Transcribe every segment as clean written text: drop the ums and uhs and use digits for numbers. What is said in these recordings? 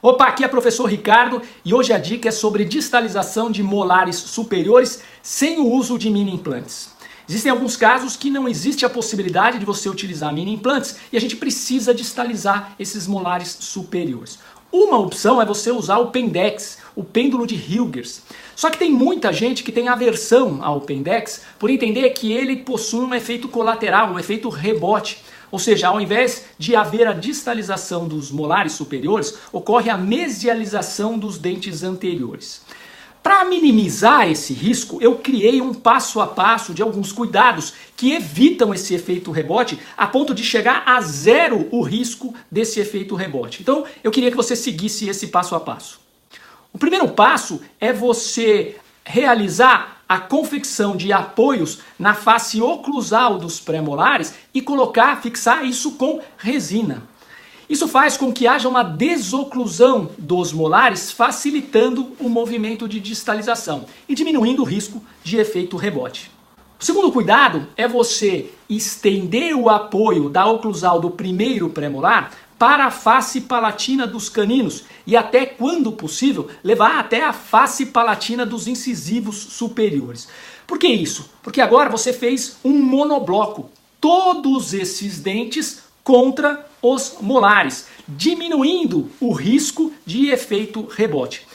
Opa, aqui é o professor Ricardo e hoje a dica é sobre distalização de molares superiores sem o uso de mini implantes. Existem alguns casos que não existe a possibilidade de você utilizar mini implantes e a gente precisa distalizar esses molares superiores. Uma opção é você usar o Pendex, o pêndulo de Hilgers. Só que tem muita gente que tem aversão ao Pendex por entender que ele possui um efeito colateral, um efeito rebote. Ou seja, ao invés de haver a distalização dos molares superiores, ocorre a mesialização dos dentes anteriores. Para minimizar esse risco, eu criei um passo a passo de alguns cuidados que evitam esse efeito rebote a ponto de chegar a zero o risco desse efeito rebote. Então, eu queria que você seguisse esse passo a passo. O primeiro passo é você realizar a confecção de apoios na face oclusal dos pré-molares e fixar isso com resina. Isso faz com que haja uma desoclusão dos molares, facilitando o movimento de distalização e diminuindo o risco de efeito rebote. O segundo cuidado é você estender o apoio da oclusal do primeiro pré-molar para a face palatina dos caninos e até, quando possível, levar até a face palatina dos incisivos superiores. Por que isso? Porque agora você fez um monobloco, todos esses dentes contra os molares, diminuindo o risco de efeito rebote.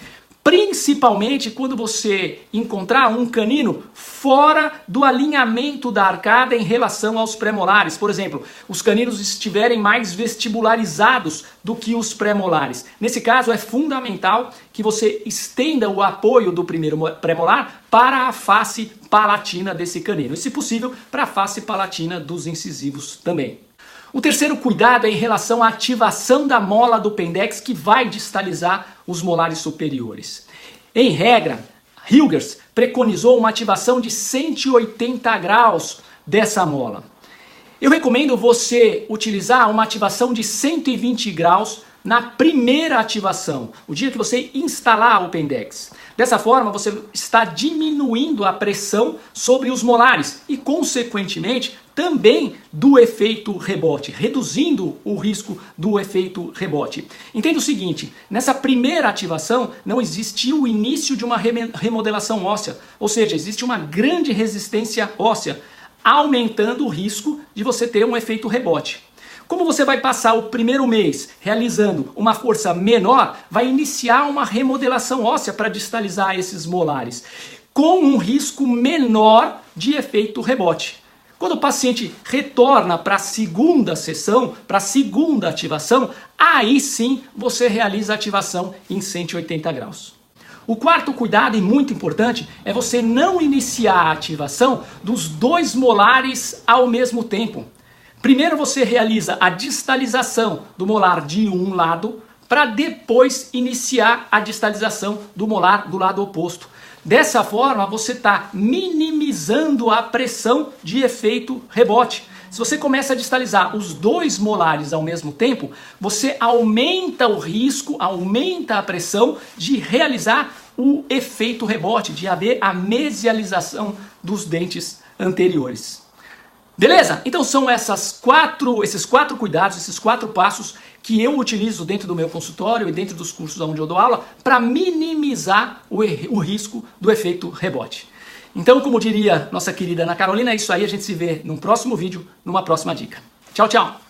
Principalmente quando você encontrar um canino fora do alinhamento da arcada em relação aos pré-molares. Por exemplo, os caninos estiverem mais vestibularizados do que os pré-molares. Nesse caso, é fundamental que você estenda o apoio do primeiro pré-molar para a face palatina desse canino. E, se possível, para a face palatina dos incisivos também. O terceiro cuidado é em relação à ativação da mola do Pendex, que vai distalizar os molares superiores. Em regra, Hilgers preconizou uma ativação de 180 graus dessa mola. Eu recomendo você utilizar uma ativação de 120 graus na primeira ativação, o dia que você instalar o Pendex. Dessa forma, você está diminuindo a pressão sobre os molares e, consequentemente, também do efeito rebote, reduzindo o risco do efeito rebote. Entenda o seguinte, nessa primeira ativação não existe o início de uma remodelação óssea, ou seja, existe uma grande resistência óssea, aumentando o risco de você ter um efeito rebote. Como você vai passar o primeiro mês realizando uma força menor, vai iniciar uma remodelação óssea para distalizar esses molares, com um risco menor de efeito rebote. Quando o paciente retorna para a segunda sessão, para a segunda ativação, aí sim você realiza a ativação em 180 graus. O quarto cuidado, e muito importante, é você não iniciar a ativação dos dois molares ao mesmo tempo. Primeiro você realiza a distalização do molar de um lado, para depois iniciar a distalização do molar do lado oposto. Dessa forma você está minimizando a pressão de efeito rebote. Se você começa a distalizar os dois molares ao mesmo tempo, você aumenta o risco, aumenta a pressão de realizar o efeito rebote, de haver a mesialização dos dentes anteriores. Beleza? Então são esses quatro cuidados, esses 4 passos que eu utilizo dentro do meu consultório e dentro dos cursos onde eu dou aula para minimizar o risco do efeito rebote. Então, como diria nossa querida Ana Carolina, é isso aí, a gente se vê num próximo vídeo, numa próxima dica. Tchau, tchau!